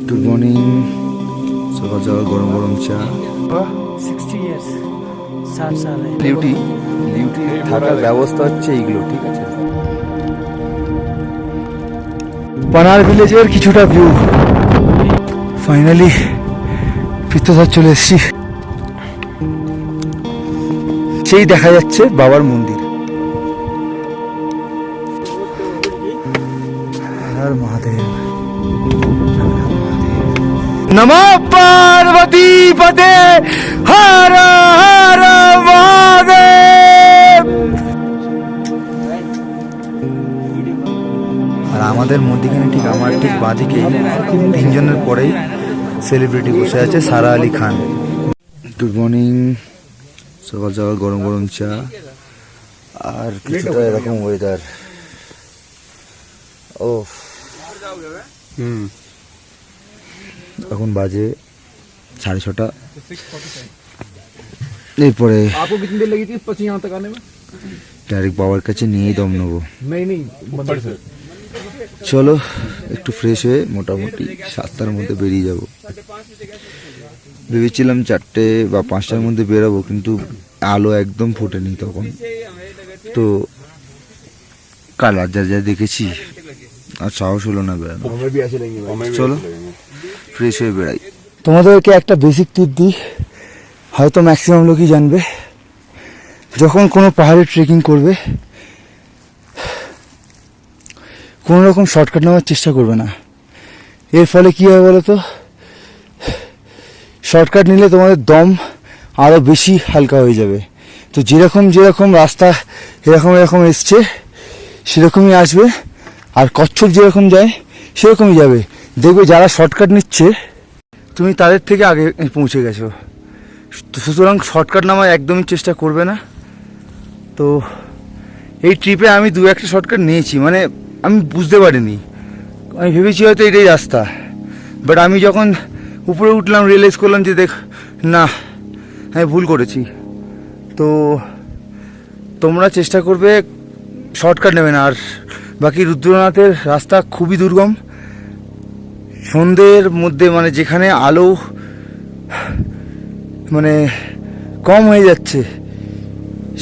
Good morning. সকাল সকাল গরম গরম চা। 60 years 60 साल है। ডিউটি থাকার ব্যবস্থা হচ্ছে এইগুলো, ঠিক আছে। পানার ভিলেজের কিছুটা ভিউ। ফাইনালি পিত্তসার চলে এসেছি। সেই দেখা যাচ্ছে বাবার মন্দির। হর মহাদেব, নমো পার্বতী পদে, হর হর মহাদেব। আর আমাদের মধ্যখানে ঠিক আমার ঠিক বাঁদিকে তিনজনের পরেই সেলিব্রিটি বসে আছে, সারা আলী খান। Good morning. সকাল সকাল গরম গরম চা আর কিছুটা এরকম ওয়েদার। ও এখন বাজে 6:30। এরপরে ডাইরেক্ট বাবার কাছে নিয়েই দম নেবো। চলো একটু ফ্রেশ হয়ে মোটামুটি 7টার মধ্যে বেরিয়ে যাব। ভেবেছিলাম 4টে বা 5টার মধ্যে বেরোবো, কিন্তু আলো একদম ফোটেনি তখন। তো কাল আর যা যা দেখেছি আর সাহস হলো না বেড়ানো। চলো ফ্রেশ হয়ে বেড়াই। তোমাদেরকে একটা বেসিক টিপ দিই, হয়তো ম্যাক্সিমাম লোকই জানবে। যখন কোনো পাহাড়ে ট্রেকিং করবে, কোনো রকম শর্টকাট নেওয়ার চেষ্টা করবে না। এর ফলে কী হয় বলো তো, শর্টকাট নিলে তোমাদের দম আরও বেশি হালকা হয়ে যাবে। তো যেরকম যেরকম রাস্তা এরকম এসছে সেরকমই আসবে, আর কচ্ছপ যেরকম যায় সেরকমই যাবে। দেখবে যারা শর্টকাট নিচ্ছে তুমি তাদের থেকে আগে পৌঁছে গেছো। সুতরাং শর্টকাট নেওয়ার একদমই চেষ্টা করবে না। তো এই ট্রিপে আমি 2-1টা শর্টকাট নিয়েছি, মানে আমি বুঝতে পারিনি। আমি ভেবেছি হয়তো এটাই রাস্তা, বাট আমি যখন উপরে উঠলাম রিয়েলাইজ করলাম যে না, আমি ভুল করেছি। তো তোমরা চেষ্টা করবে শর্টকাট নেবে না। আর বাকি রুদ্রনাথের রাস্তা খুবই দুর্গম। সন্ধ্যের মধ্যে মানে যেখানে আলো মানে কম হয়ে যাচ্ছে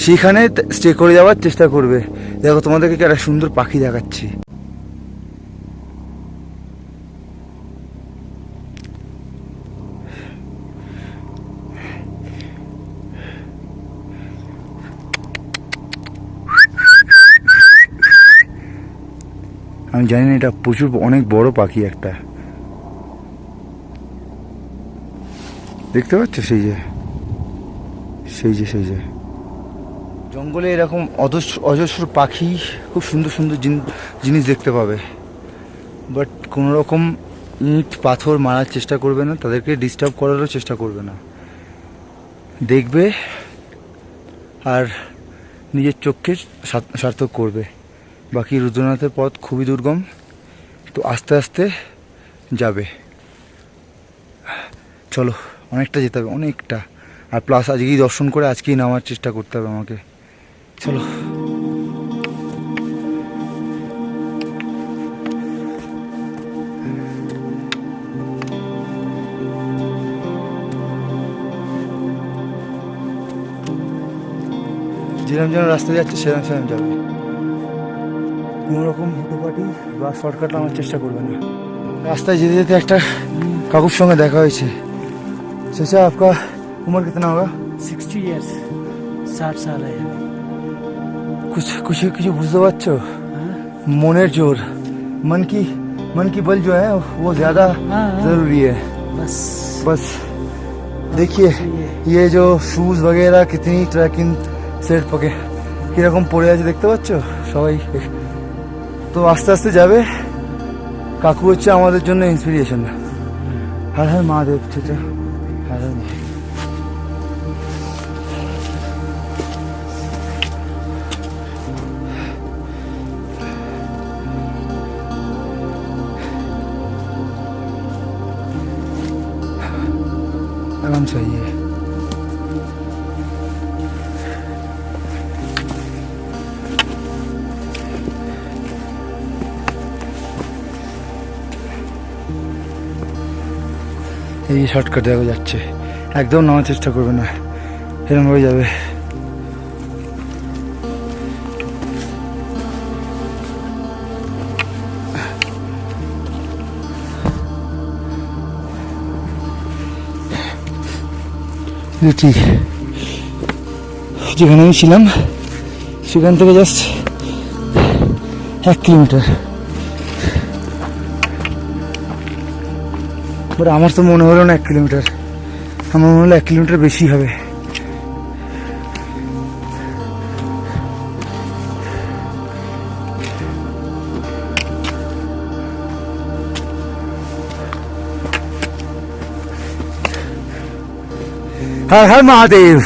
সেখানে স্টে করে যাওয়ার চেষ্টা করবে। দেখো তোমাদেরকে একটা সুন্দর পাখি দেখাচ্ছি। আমি জানি না, এটা প্রচুর অনেক বড় পাখি একটা। দেখতে পাচ্ছ? সেই যে জঙ্গলে এরকম অজস্র পাখি, খুব সুন্দর সুন্দর জিনিস দেখতে পাবে। বাট কোনো রকম ইট পাথর মারার চেষ্টা করবে না, তাদেরকে ডিস্টার্ব করারও চেষ্টা করবে না। দেখবে আর নিজের চোখকে সার্থক করবে। বাকি রুদ্রনাথের পথ খুবই দুর্গম, তো আস্তে আস্তে যাবে। চলো, অনেকটা যেতে হবে, অনেকটা। আর প্লাস আজকেই দর্শন করে আজকেই নামার চেষ্টা করতে হবে আমাকে। চলো। যেরকম যেন রাস্তা যাচ্ছে সেরকম যাবে। কোনো রকম হুটোপাটি বা শর্টকাট আমার চেষ্টা করবে না। রাস্তায় যেতে যেতে একটা কাকুর সঙ্গে দেখা হয়েছে। চাচা, आपका उम्र कितना होगा? 60 years 60 साल है। কিছু বুঝতে পারছো? মনের জোর, मन की बल जो है वो ज़्यादा ज़रूरी है। बस देखिए ये जो शूज़ वगैरह कितनी ट्रैकिंग सेट पके কীরকম পড়ে আছে দেখতে পাচ্ছ সবাই। তো আস্তে আস্তে যাবে। কাকু হচ্ছে আমাদের জন্য ইন্সপিরেশন। হর হর মহাদেব। চাচা, হর হর মহাদেব। आराम से आइए। এই শর্টকাট দেখা যাচ্ছে, একদম নামার চেষ্টা করবে না, এরকম হয়ে যাবে। ঠিক যেখানে আমি ছিলাম সেখান থেকে জাস্ট 1 কিলোমিটার। বাট আমার তো মনে হলো না 1 কিলোমিটার, আমার মনে হলো 1 কিলোমিটার বেশি হবে। হর হর মহাদেব।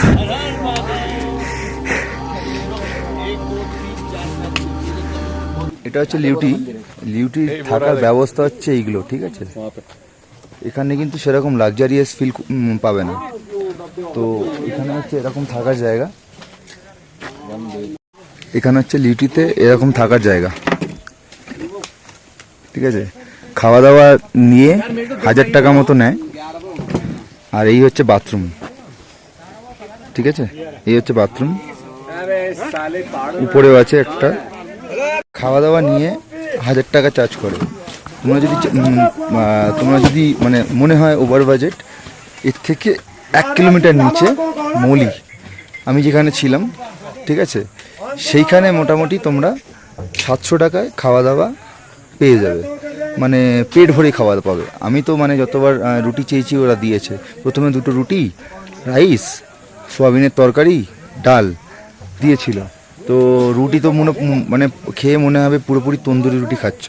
এটা হচ্ছে লিউটি। লিউটি থাকার ব্যবস্থা হচ্ছে এইগুলো, ঠিক আছে। এখানে কিন্তু সেরকম লাক্সারিয়াস ফিল পাবে না। তো এখানে হচ্ছে এরকম থাকার জায়গা, এখানে হচ্ছে লিউটিতে এরকম থাকার জায়গা, ঠিক আছে। খাওয়া দাওয়া নিয়ে 1000 টাকা মতো নেয়। আর এই হচ্ছে বাথরুম, ঠিক আছে। এই হচ্ছে বাথরুম, উপরেও আছে একটা। খাওয়া দাওয়া নিয়ে 1000 টাকা চার্জ করে। তোমরা যদি মানে মনে হয় ওভার বাজেট, এর থেকে 1 কিলোমিটার নিচে মৌলি, আমি যেখানে ছিলাম, ঠিক আছে, সেইখানে মোটামুটি তোমরা 700 টাকায় খাওয়া দাওয়া পেয়ে যাবে, মানে পেট ভরে খাওয়া পাবে। আমি তো মানে যতবার রুটি চেয়েছি ওরা দিয়েছে। প্রথমে 2টো রুটি, রাইস, সোয়াবিনের তরকারি, ডাল দিয়েছিল। তো রুটি তো মানে খেয়ে মনে হবে পুরোপুরি তন্দুরি রুটি খাচ্ছ,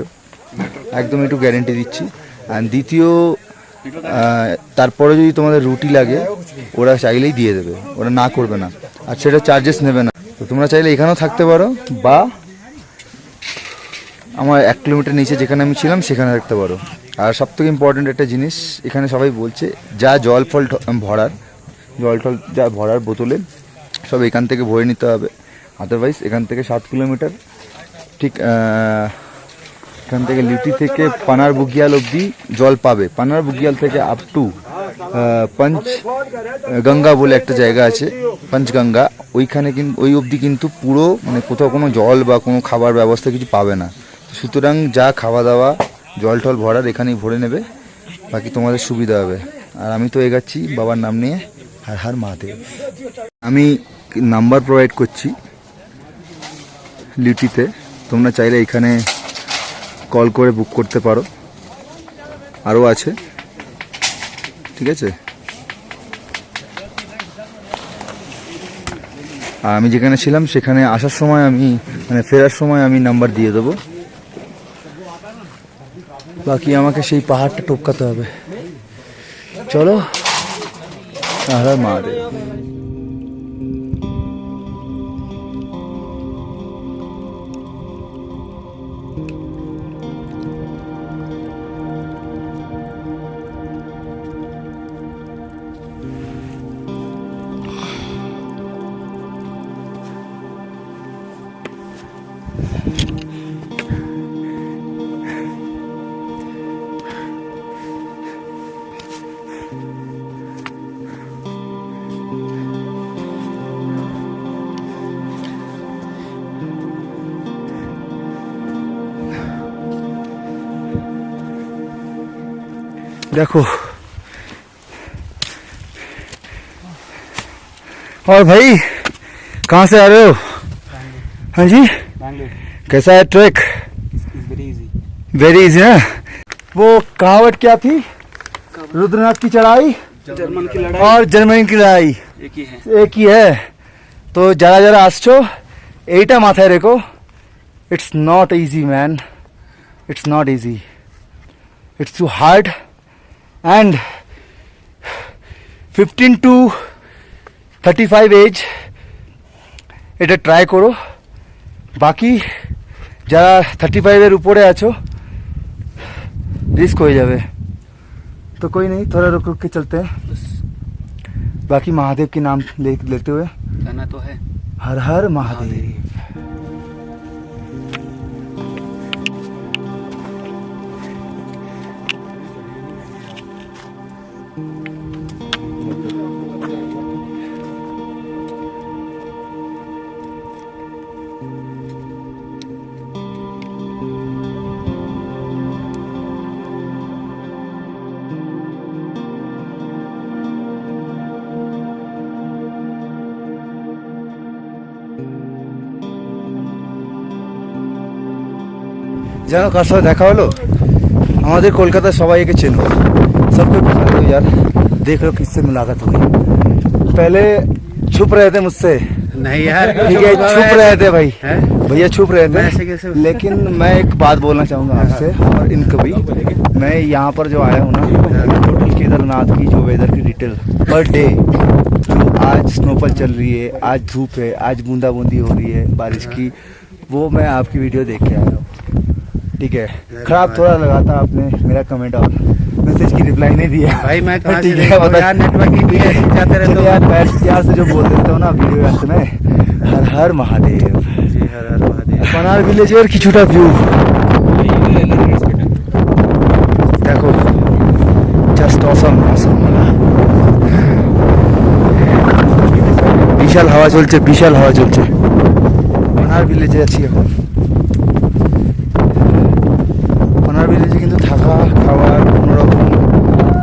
একদম একটু গ্যারেন্টি দিচ্ছি। আর দ্বিতীয়, তারপরে যদি তোমাদের রুটি লাগে ওরা চাইলেই দিয়ে দেবে, ওরা না করবে না, আর সেটা চার্জেস নেবে না। তো তোমরা চাইলে এখানেও থাকতে পারো, বা আমার 1 কিলোমিটার নিচে যেখানে আমি ছিলাম সেখানে থাকতে পারো। আর সবথেকে ইম্পর্টেন্ট একটা জিনিস, এখানে সবাই বলছে যা জল ফল ভরার, জল টল যা ভরার বোতলে সব এখান থেকে ভরে নিতে হবে। আদারওয়াইজ এখান থেকে 7 কিলোমিটার, ঠিক এখান থেকে লিউটি থেকে পানার বুগিয়াল অবধি জল পাবে। পানার বুগিয়াল থেকে আপ টু পঞ্চগঙ্গা বলে একটা জায়গা আছে, পঞ্চগঙ্গা, ওইখানে কিন্তু ওই অবধি কিন্তু পুরো মানে কোথাও কোনো জল বা কোনো খাবার ব্যবস্থা কিছু পাবে না। সুতরাং যা খাওয়া দাওয়া জল টল ভরার এখানেই ভরে নেবে, বাকি তোমাদের সুবিধা হবে। আর আমি তো এগাচ্ছি বাবার নাম নিয়ে, হর হর মহাদেব। আমি নাম্বার প্রোভাইড করছি লিউটিতে, তোমরা চাইলে এখানে কল করে বুক করতে পারো, আরও আছে, ঠিক আছে। আর আমি যেখানে ছিলাম সেখানে আসার সময় আমি মানে ফেরার সময় আমি নাম্বার দিয়ে দেবো। বাকি আমাকে সেই পাহাড়টা টপকাতে হবে। চলো, হর হর মহাদেব। देखो और भाई कहाँ से आ रहे हो? हाँ जी, कैसा है ट्रैक? वेरी इजी ना। वो कहावत क्या थी? रुद्रनाथ की चढ़ाई, जर्मन की लड़ाई और जर्मनी की लड़ाई एक ही है। तो जरा जरा আসছো, এইটা মাথায় রেখো। It's not easy man, it's not easy, it's too hard. And 15 to 35 age এটা ট্রাই করো। বাকি যারা 35 উপরে আছো रिस्क हो जावे, तो कोई नहीं, थोड़ा रुक रुक के चलते हैं। बाकी महादेव के नाम लेते हुए कहना तो है हर हर महादेव। জানো কার সাথে দেখা হলো? আমাদের কলকাতার সবাই একে চেনো, सबको पता है यार, देख लो किससे मुलाकात हुई। पहले छुप रहे थे मुझसे, नहीं यार, ठीक है छुप रहे थे भाई, हैं? भैया छुप रहे मैं ऐसे थे, कैसे? लेकिन मैं एक बात बोलना चाहूँगा आपसे और इनको भी। मैं यहाँ पर जो आया हूँ ना, टोटल केदारनाथ की जो वेदर की डिटेल पर डे, जो आज स्नोफॉल चल रही है, आज धूप है, आज बूंदाबूंदी हो रही है बारिश की, वो मैं आपकी वीडियो देख के आया हूँ। ठीक है, खराब थोड़ा लगा था आपने मेरा कमेंट और मैसेज की रिप्लाई नहीं दिया भाई मैं कहाँ से ठीक है, देखूं बता- यार, नेटवर्किंग भी ऐसे जाते रहते चलो हो। यार मैं प्यार से जो बोल देता हूँ ना वीडियो अंत में, हर हर महादेव। जी हर हर महादेव। পানার ভিলেজের কিছুটা ভিউ দেখো, জাস্ট অসম অসম। বিশাল হাওয়া চলছে, বিশাল হাওয়া চলছে। পানার ভিলেজে আছি এখন। পানার ভিলেজে কিন্তু থাকা খাওয়ার কোনো রকম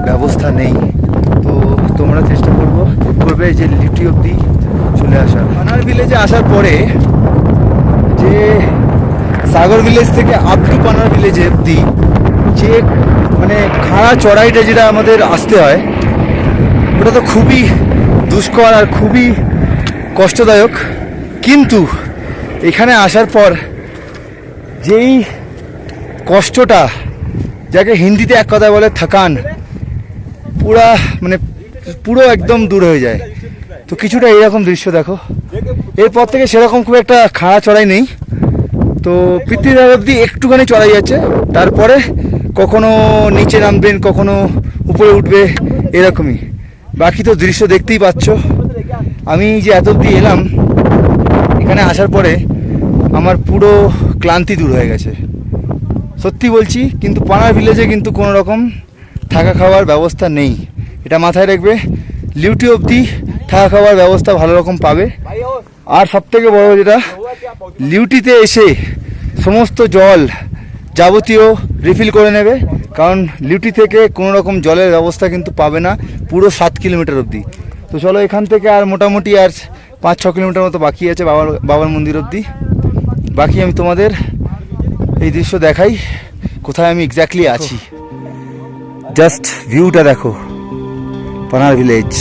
ব্যবস্থা নেই, তো তোমরা চেষ্টা করবে যে লিফটি অবধি চলে আসার। পানার ভিলেজে আসার পরে যে সাগর ভিলেজ থেকে আপ টু পানার ভিলেজে অবধি যে মানে খাড়া চড়াইটা যেটা আমাদের আসতে হয়, ওটা তো খুবই দুষ্কর আর খুবই কষ্টদায়ক, কিন্তু এখানে আসার পর যেই কষ্টটা, যাকে হিন্দিতে এক কথায় বলে থাকান, পুরো একদম দূর হয়ে যায়। তো কিছুটা এইরকম দৃশ্য দেখো। এরপর থেকে সেরকম খুব একটা খাড়া চড়াই নেই, তো পৃথিবীর অবধি একটুখানি চড়াই আছে, তারপরে কখনো নিচে নামবেন, কখনো উপরে উঠবে, এরকমই। বাকি তো দৃশ্য দেখতেই পাচ্ছ। আমি যে এত অবধি এলাম, এখানে আসার পরে আমার পুরো ক্লান্তি দূর হয়ে গেছে, সত্যি বলছি। কিন্তু পানার ভিলেজে কিন্তু কোনো রকম থাকা খাওয়ার ব্যবস্থা নেই, এটা মাথায় রাখবে। লিউটি অবধি থাকা খাওয়ার ব্যবস্থা ভালো রকম পাবে। আর সবথেকে বড় যেটা, লিউটিতে এসে সমস্ত জল যাবতীয় রিফিল করে নেবে, কারণ লিউটি থেকে কোনো রকম জলের ব্যবস্থা কিন্তু পাবে না পুরো 7 কিলোমিটার অবধি। তো চলো এখান থেকে আর মোটামুটি আর 5-6 কিলোমিটার মতো বাকি আছে বাবার মন্দির অবধি। বাকি আমি তোমাদের এই দৃশ্য দেখাই, কোথায় আমি এক্স্যাক্টলি আছি। জাস্ট ভিউটা দেখো, পানার ভিলেজ।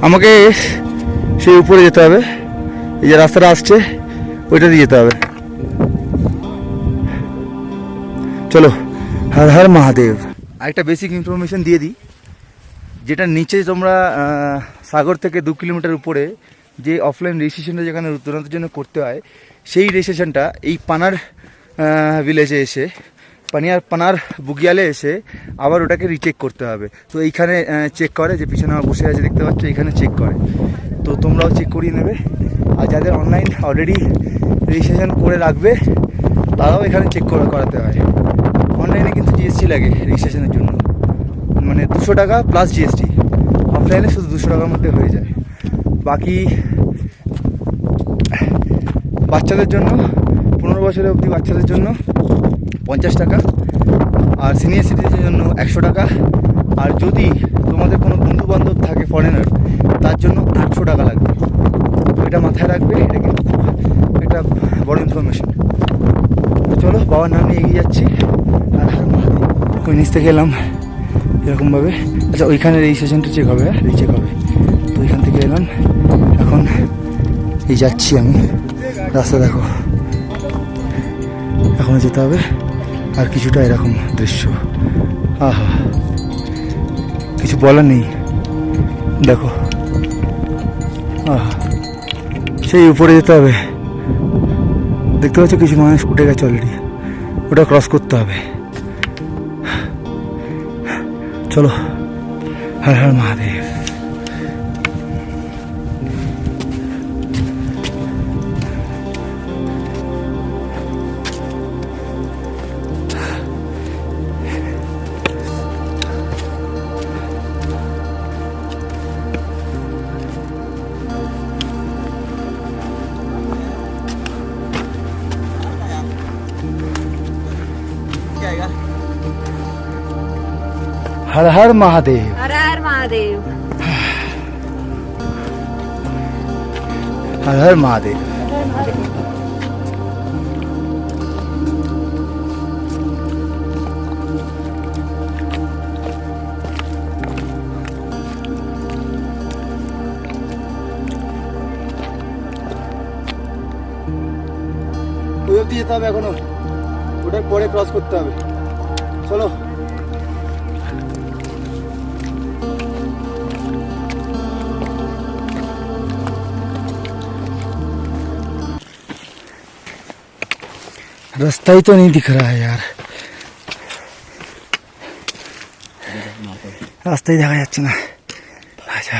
আমাকে সেই উপরে যেতে হবে, এই যে রাস্তাটা আসছে ওইটা দিয়ে যেতে হবে। চলো, হর হর মহাদেব। আরেকটা বেসিক ইনফরমেশন দিয়ে দিই, যেটা নিচে তোমরা সাগর থেকে 2 কিলোমিটার উপরে যে অফলাইন রেজিস্ট্রেশনটা যেখানে উত্তরণের জন্য করতে হয়, সেই রেজিস্ট্রেশনটা এই পানার ভিলেজে এসে পানার বুগিয়ালে এসে আবার ওটাকে রিচেক করতে হবে। তো এইখানে চেক করে, যে পিছনে আমার বসে আছে দেখতে পাচ্ছ, এখানে চেক করে। তো তোমরাও চেক করিয়ে নেবে, আর যাদের অনলাইন অলরেডি রেজিস্ট্রেশন করে রাখবে তারাও এখানে চেক করাতে হয়। অনলাইনে কিন্তু জিএসটি লাগে রেজিস্ট্রেশনের জন্য, মানে 200 টাকা প্লাস জিএসটি। অফলাইনে শুধু 200 টাকার মধ্যে হয়ে যায়। বাকি বাচ্চাদের জন্য 15 বছরের অবধি বাচ্চাদের জন্য 50 টাকা, আর সিনিয়র সিটিজেনের জন্য 100 টাকা, আর যদি তোমাদের কোনো বন্ধু বান্ধব থাকে ফরেনার, তার জন্য 800 টাকা লাগবে। তো এটা মাথায় রাখবে, এটা কিন্তু একটা বড় ইনফরমেশন। চলো, বাবার নাম নিয়ে এগিয়ে যাচ্ছি। আর ওই নিচ থেকে এলাম এরকমভাবে। আচ্ছা, ওইখানে রেজিস্ট্রেশনটা চেক হবে, রিচেক হবে। তো ওইখান থেকে এলাম, এখন এই যাচ্ছি আমি। রাস্তা দেখো, এখনো যেতে হবে, আর কিছুটা এরকম দৃশ্য। আহা, কিছু বলার নেই, দেখো। আহা, সেই উপরে যেতে হবে, দেখতে পাচ্ছ কিছু মানুষ উঠে গেছে অলরেডি, ওটা ক্রস করতে হবে। চলো, হর হর মহাদেব। हर हर महादेव। हर हर महादेव। हर हर महादेव। ওই অবধি যেতে হবে এখনো, ওটার পরে ক্রস করতে হবে। চলো। रास्ता ही तो नहीं दिख रहा है यार, रास्ता ही দেখা যাচ্ছে না। আচ্ছা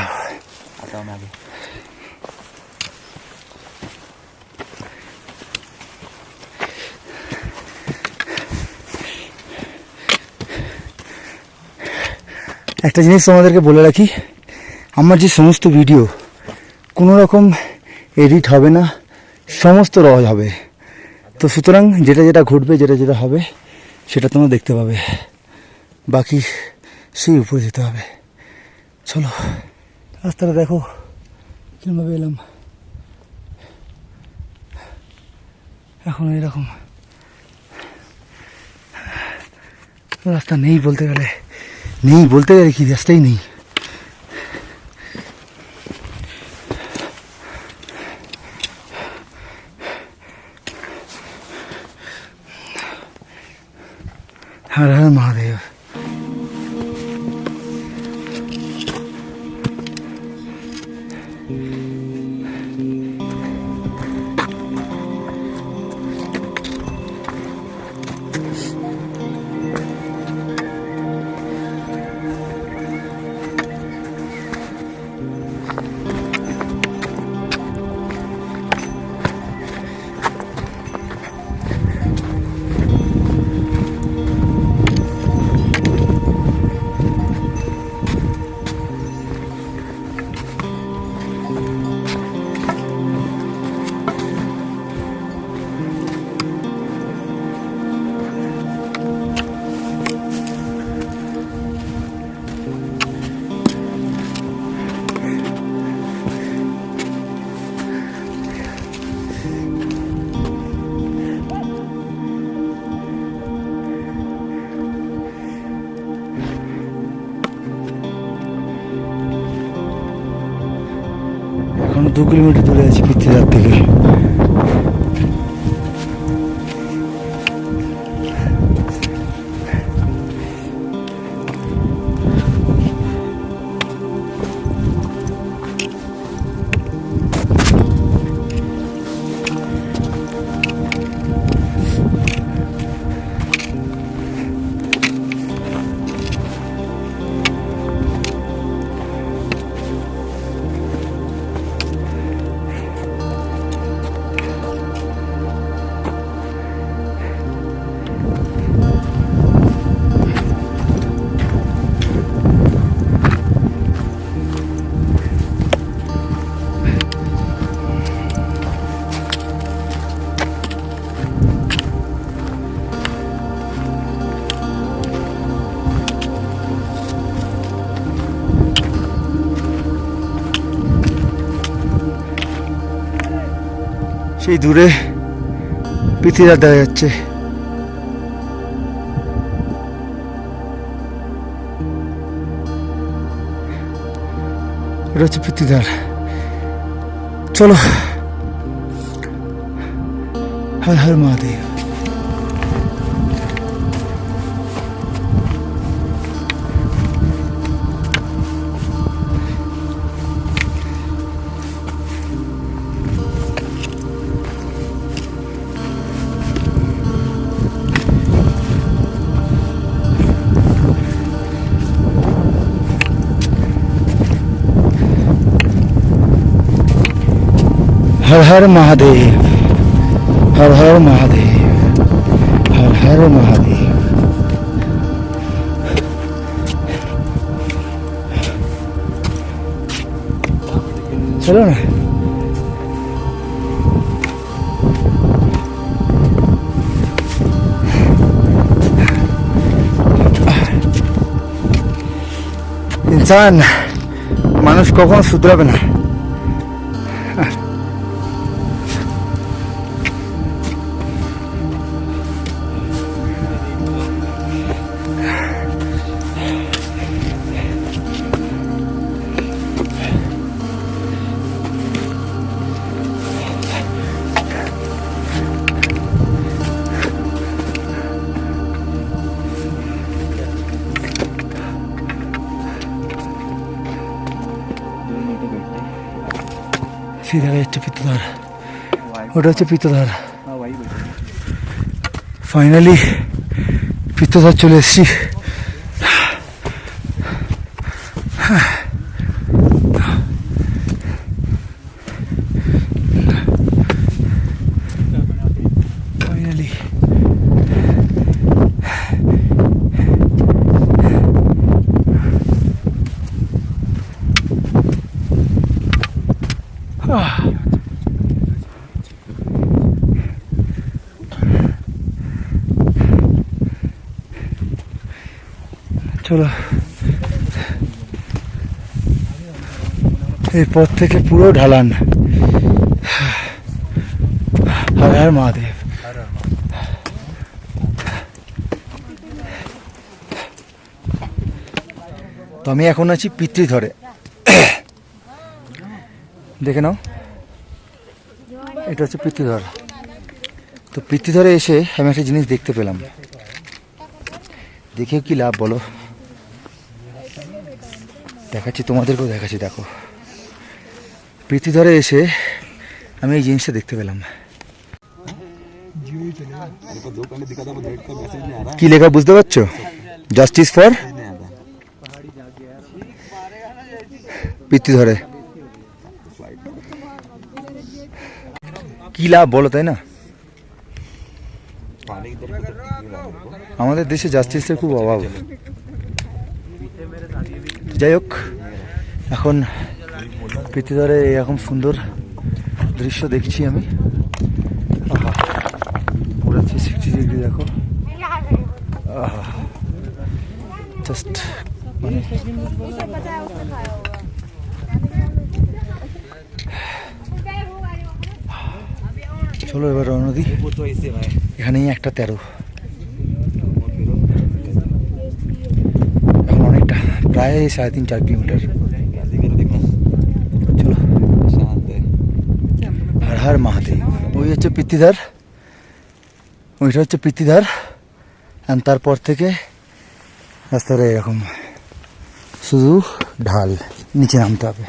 একটা জিনিস তোমাদেরকে বলে রাখি, আমার যে সমস্ত ভিডিও কোনো রকম এডিট হবে না, সমস্ত র হবে। তো সুতরাং যেটা যেটা ঘটবে, যেটা যেটা হবে সেটা তোমরা দেখতে পাবে, বাকি সেই উপরে যেতে হবে। চলো, রাস্তাটা দেখো কীভাবে এলাম, এখন এরকম রাস্তা নেই বলতে গেলে, নেই বলতে গেলে কি রাস্তাই নেই। हर हर महादेव। এখন 2 কিলোমিটার দূরে আছি পিত্রিদার থেকে। সেই দূরে পিত্রিদার দেখা যাচ্ছে। এটা হচ্ছে পিত্রিদার। চলো, হর হর মহাদেব। हर हर महादेव। हर हर महादेव। हर हर महादेव। चलो ना, ইনসান মানুষ কখনো শুধরাবে না। সেই দেখা যাচ্ছে পিত্তধার, ওটা হচ্ছে পিত্তধার। ফাইনালি পিত্তধার চলে এসেছি। ফাইনালি চলো, এরপর থেকে পুরো ঢালান। হর হর মহাদেব। তো আমি এখন আছি পিতৃধরে, দেখে নাও এটা হচ্ছে পিতৃধর। তো পিতৃধরে এসে আমি একটা জিনিস দেখতে পেলাম, দেখেও কি লাভ বলো, দেখাচ্ছি তোমাদেরকেও দেখাচ্ছি। দেখো পিতৃধরে এসে আমি এই জিনিসটা দেখতে পেলাম। কি লেখা বুঝতে পারছো? জাস্টিস ফর পিতৃধরে। কি লাভ বলো, তাই না? আমাদের দেশে জাস্টিসের খুব অভাব। যাই হোক, এখন পিতৃধরে এরকম সুন্দর দৃশ্য দেখছি আমি। পুরো 360 ডিগ্রি দেখো, জাস্ট মানে চলো এবার রওনা দিই। এখানেই একটা 13, এখন অনেকটা, প্রায় 3.5-4 কিলোমিটার। চলো, হর হর মহাদেব। ওই হচ্ছে পিতৃধার, ওইটা হচ্ছে পিতৃধার। অ্যান্ড তারপর থেকে রাস্তাটা এরকম শুধু ঢাল, নিচে নামতে হবে।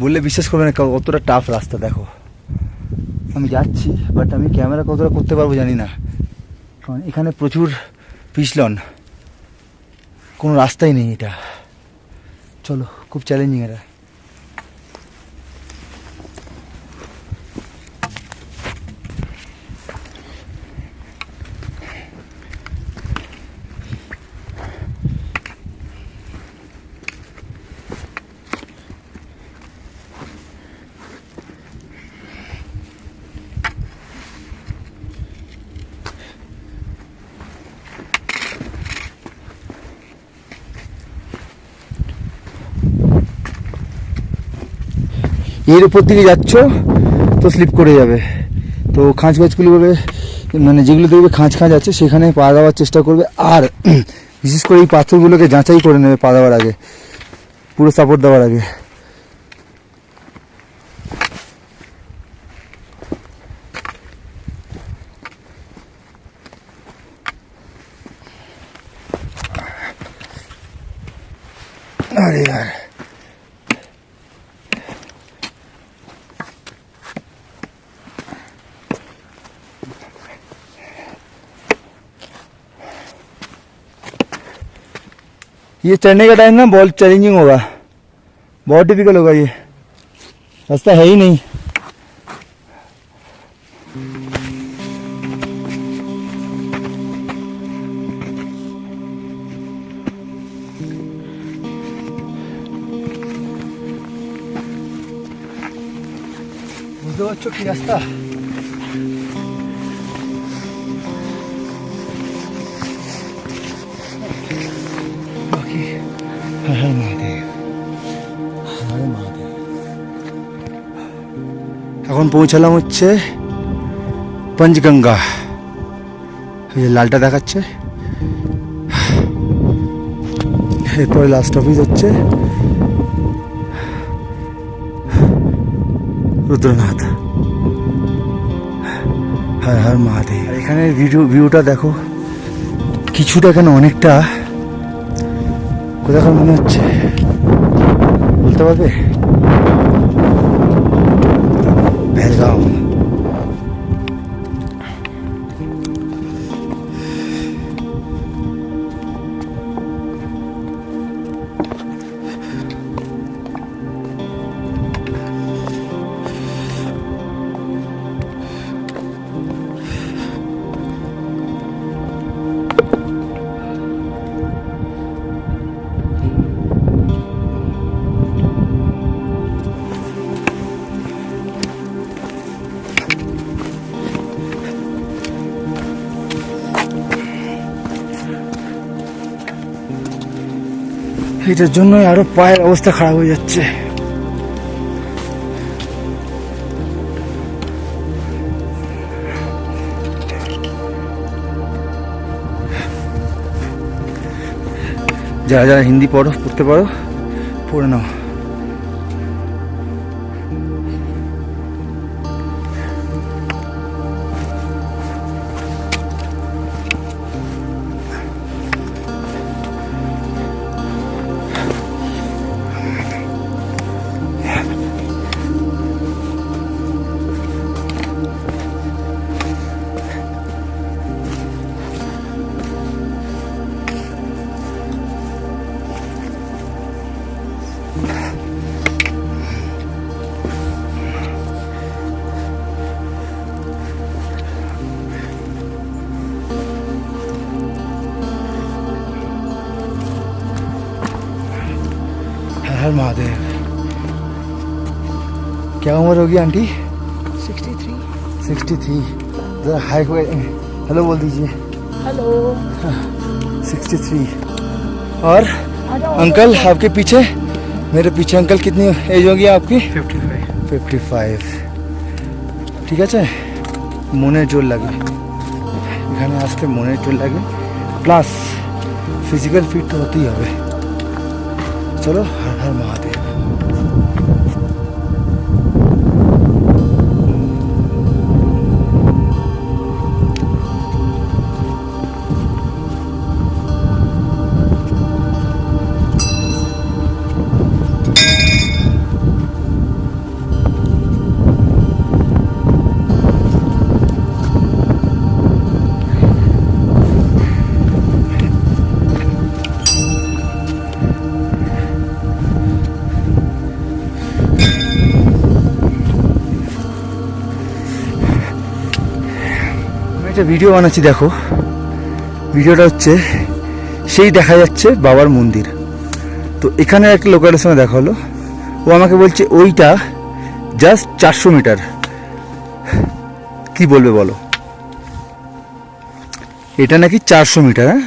বললে বিশ্বাস করবে না কতটা টাফ রাস্তা। দেখো আমি যাচ্ছি, বাট আমি ক্যামেরা কতটা করতে পারবো জানি না, কারণ এখানে প্রচুর পিছলন, কোনো রাস্তাই নেই। এটা চলো, খুব চ্যালেঞ্জিং এটা। এর উপর দিকে যাচ্ছ তো স্লিপ করে যাবে। তো খাঁজ খাঁজগুলো করে, মানে যেগুলো দেখবে খাঁজ খাঁজ আছে সেখানে পা দেওয়ার চেষ্টা করবে। আর বিশেষ করে এই পাথরগুলোকে যাচাই করে নেবে পা দেওয়ার আগে, পুরো সাপোর্ট দেওয়ার আগে। अरे यार ये चढ़ने का टाइम ना बहुत चैलेंजिंग होगा, बहुत डिफिकल्ट होगा। ये रास्ता है ही नहीं। পারছো কি রাস্তা? বাকি হর হর মহাদেব, হর হর মহাদেব। এখন পৌঁছালাম হচ্ছে পঞ্চগঙ্গা। এই যে লালটা দেখাচ্ছে। এরপরে লাস্ট অফিস হচ্ছে রুদ্রনাথ। হর হর মহাদেব। এখানের ভিউটা দেখো, কিছুটা কেন অনেকটা কোথাকার মনে হচ্ছে, বলতে পারবে? ভেলগাঁও। এটার জন্যই আরো পায়ের অবস্থা খারাপ হয়ে যাচ্ছে। যারা যারা হিন্দি পড়তে পারো পড়ে নাও। हर महादेव। क्या उम्र होगी आंटी? 63। 63। जरा हाई हेलो बोल दीजिए। हेलो। 63। और अंकल आपके पीछे, मेरे पीछे अंकल कितनी एज होगी आपकी? 55। ঠিক আছে, মনে জোর লাগে এখানে আসতে, মনে জোর লাগে, প্লাস ফিজিক্যাল ফিট তো হতেই হবে। চলো, হর হর মহাদেব। একটা ভিডিও বানাচ্ছি, দেখো ভিডিওটা হচ্ছে সেই দেখা যাচ্ছে বাবার মন্দির। তো এখানে একটা লোকের সঙ্গে দেখা হলো, ও আমাকে বলছে ওইটা জাস্ট 400 মিটার। কি বলবে বলো, এটা নাকি 400 মিটার। হ্যাঁ,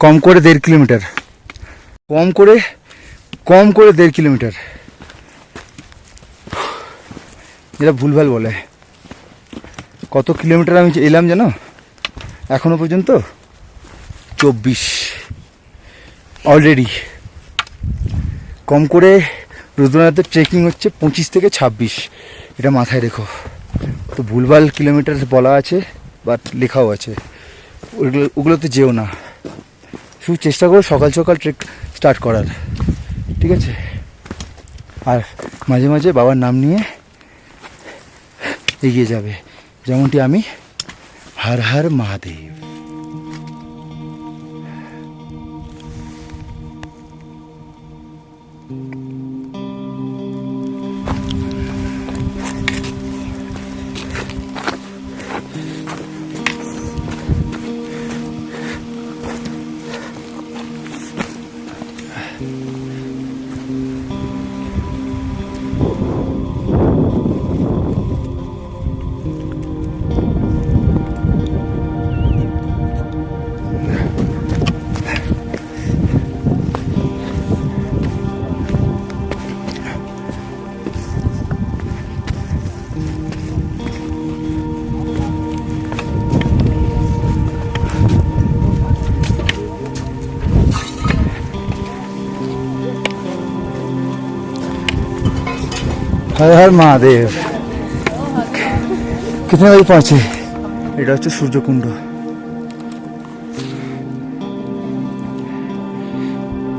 কম করে 1.5 কিলোমিটার, কম করে 1.5 কিলোমিটার। যেটা ভুলভাল বলে। কত কিলোমিটার আমি এলাম জানো এখনো পর্যন্ত? 24 অলরেডি। কম করে রুদ্রনাথের ট্রেকিং হচ্ছে 25 থেকে 26, এটা মাথায় রেখো। তো ভুলভাল কিলোমিটার বলা আছে, বাট লেখাও আছে, ওগুলোতে যেও না। শুধু চেষ্টা করো সকাল সকাল ট্রেক স্টার্ট করার, ঠিক আছে? আর মাঝে মাঝে বাবার নাম নিয়ে এগিয়ে যাবে, যেমনটি আমি। হর হর মহাদেব। हर हर महादेव। कितने बजे पहुंचे? এটা হচ্ছে সূর্যকুণ্ড।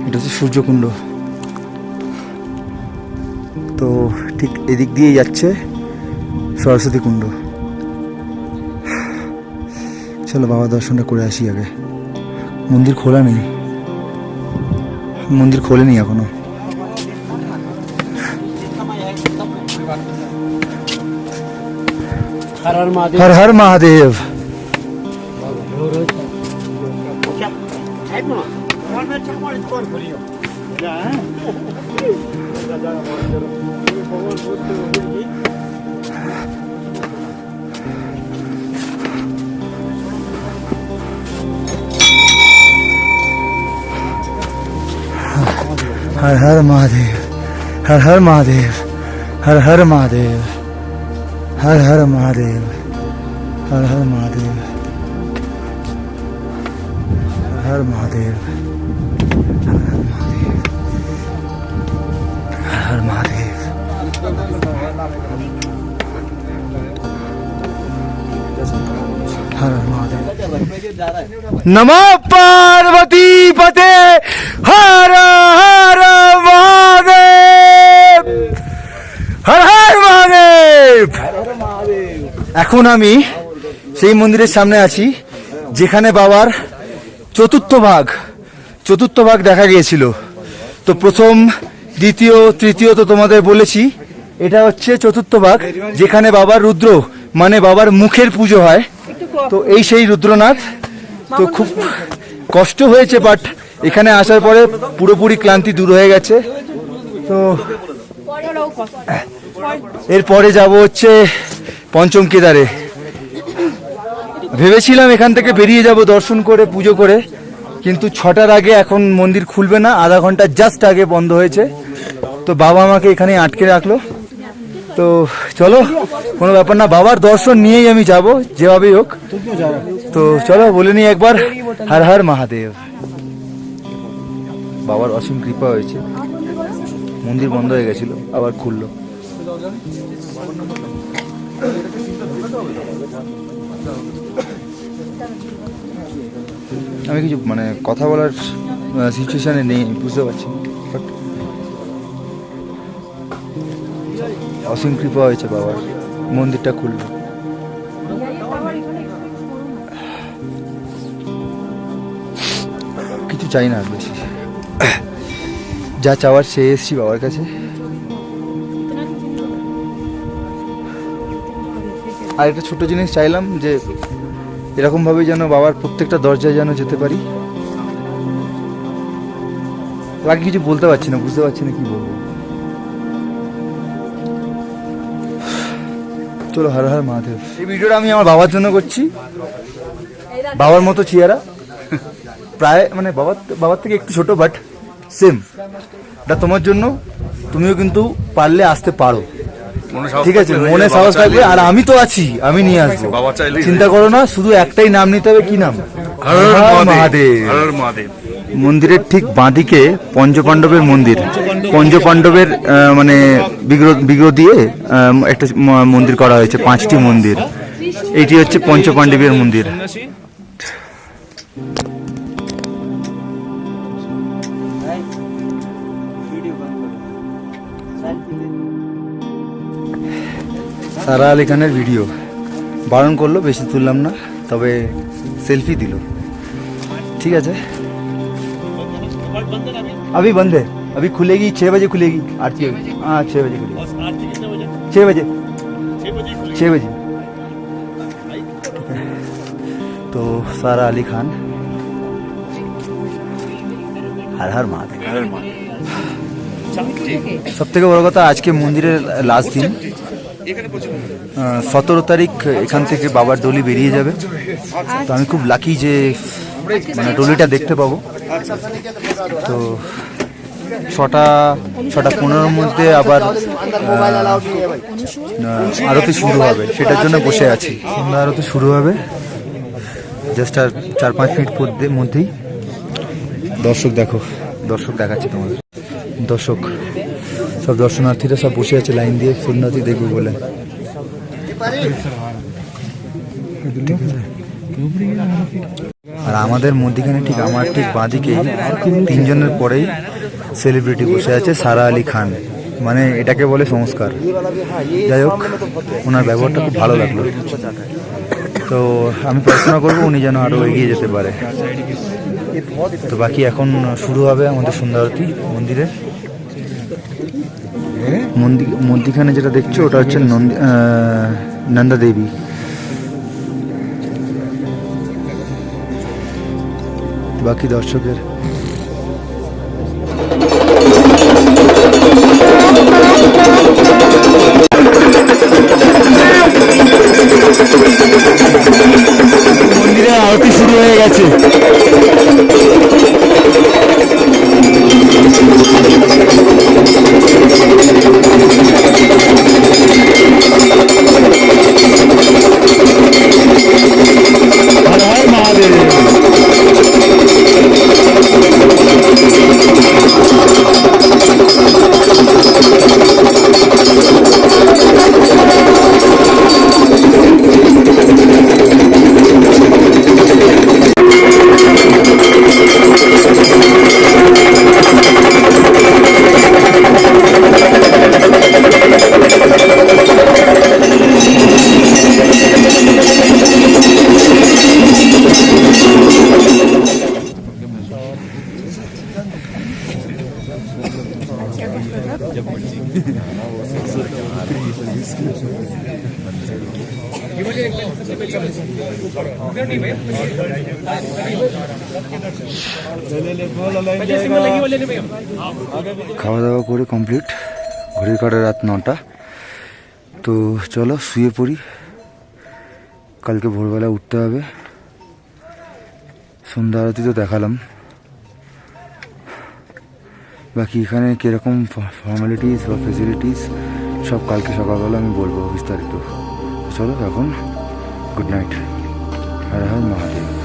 এটা হচ্ছে সূর্যকুণ্ড। তো ঠিক এদিক দিয়ে যাচ্ছে সরস্বতী কুণ্ড। চলো বাবা দর্শনটা করে আসি আগে। মন্দির খোলা নেই, মন্দির খোলেনি এখনো। हर हर महादेव। हर हर महादेव। हर हर महादेव, हर हर महादेव, हर हर महादेव, हर हर महादेव, हर हर महादेव, हर हर महादेव, हर हर महादेव, हर हर महादेव। हर हर महादेव। नमो पार्वती पते हर हर महादेव, हर हर महादेव। এখন আমি সেই মন্দিরের সামনে আছি যেখানে বাবার চতুর্থ ভাগ দেখা গিয়েছিল। তো প্রথম, দ্বিতীয়, তৃতীয় তো তোমাদের বলেছি। এটা হচ্ছে চতুর্থ ভাগ যেখানে বাবার রুদ্র মানে বাবার মুখের পুজো হয়। তো এই সেই রুদ্রনাথ। তো খুব কষ্ট হয়েছে, বাট এখানে আসার পরে পুরোপুরি ক্লান্তি দূর হয়ে গেছে। তো এরপরে যাব হচ্ছে পঞ্চম কেদারে। ভেবেছিলাম এখান থেকে বেরিয়ে যাব দর্শন করে পুজো করে, কিন্তু 6টার আগে এখন মন্দির খুলবে না, আধা ঘন্টা জাস্ট আগে বন্ধ হয়েছে। তো বাবা আমাকে এখানে আটকে রাখলো। তো চলো, কোনো ব্যাপার না, বাবার দর্শন নিয়েই আমি যাব যেভাবেই হোক। তো চলো বলে নিই একবার, হর হর মহাদেব। বাবার অসীম কৃপা হয়েছে, মন্দির বন্ধ হয়ে গেছিল, আবার খুললো। আমি কিছু মানে কথা বলার সিচুয়েশনে নেই, বুঝতে পারছি, বাট অসীম কৃপা হয়েছে বাবার, মন্দিরটা খুললো। কিছু চাই না আর বেশি, যা চাওয়ার সে এসছি বাবার কাছে। আর একটা ছোট জিনিস চাইলাম যে এরকম ভাবে যেন বাবার প্রত্যেকটা দরজায় যেন যেতে পারি। বাকি কিছু বলতে পারছি না, বুঝতে পারছি না কি বলবো। চলো, হর হর মহাদেব। এই ভিডিওটা আমি আমার বাবার জন্য করছি। বাবার মতো চেহারা, প্রায় মানে বাবার থেকে একটু ছোট, বাট সেম। এটা তোমার জন্য, তুমিও কিন্তু পারলে আসতে পারো, ঠিক আছে? মনে সাহস থাকবে, আর আমি তো আছি, আমি নিয়ে আসবো, চিন্তা করো না। শুধু একটাই নাম নিতে হবে, কি নাম? হর হর মহাদেব। মন্দিরের ঠিক বাঁদিকে পঞ্চপাণ্ডবের মন্দির, পঞ্চপাণ্ডবের মানে বিগ্রহ দিয়ে একটা মন্দির করা হয়েছে, 5টি মন্দির। এটি হচ্ছে পঞ্চপাণ্ডবের মন্দির। সারা আলী খানের ভিডিও বারণ করলো, বেশি তুললাম না, তবে সেলফি দিল, ঠিক আছে? अभी बंद है, अभी खुलेगी 6 बजे खुलेगी आरती होगी। हाँ 6 बजे खुलेगी, 6 बजे 6 बजे। तो सारा अली खान, हर हर महादेव। সব থেকে বড় কথা, আজকে মন্দিরের লাস্ট দিন, 17 তারিখ এখান থেকে বাবার ডলি বেরিয়ে যাবে। তো আমি খুব লাকি যে মানে ডলিটা দেখতে পাবো। তো 6:15 মধ্যে আবার আরতি শুরু হবে, সেটার জন্য বসে আছি। সন্ধ্যা আরতি শুরু হবে জাস্ট আর 4-5 মিনিট মধ্যেই। দর্শক দেখো, দর্শক দেখাচ্ছি তোমাদের, দর্শক সব দর্শনার্থীরা সব বসে আছে লাইন দিয়ে সন্ন্যাসী দেখবে বলে। আর আমাদের মধ্যখানে ঠিক আমার ঠিক বাঁদিকে 3 জনের পরেই সেলিব্রিটি বসে আছে, সারা আলী খান, মানে এটাকে বলে সংস্কার। যাই হোক, ওনার ব্যবহারটা খুব ভালো লাগলো। তো আমি প্রার্থনা করবো উনি যেন আরও এগিয়ে যেতে পারে। তো বাকি এখন শুরু হবে আমাদের সন্ধ্যা আরতি মন্দিরে। মন্দিরখানে যেটা দেখছো ওটা হচ্ছে নন্দা দেবী। বাকি দর্শকের মন্দিরে আরতি শুরু হয়ে গেছে। হর হর মহাদেব। খাওয়া দাওয়া করে কমপ্লিট, ঘড়ির কাঁটা রাত 9টা। তো চলো শুয়ে পড়ি, কালকে ভোরবেলা উঠতে হবে। সন্ধ্যা আরতি তো দেখালাম, বাকি এখানে কীরকম ফর্মালিটিস বা ফেসিলিটিস সব কালকে সকালবেলা আমি বলবো বিস্তারিত। চলো এখন গুড নাইট, হর হর মহাদেব।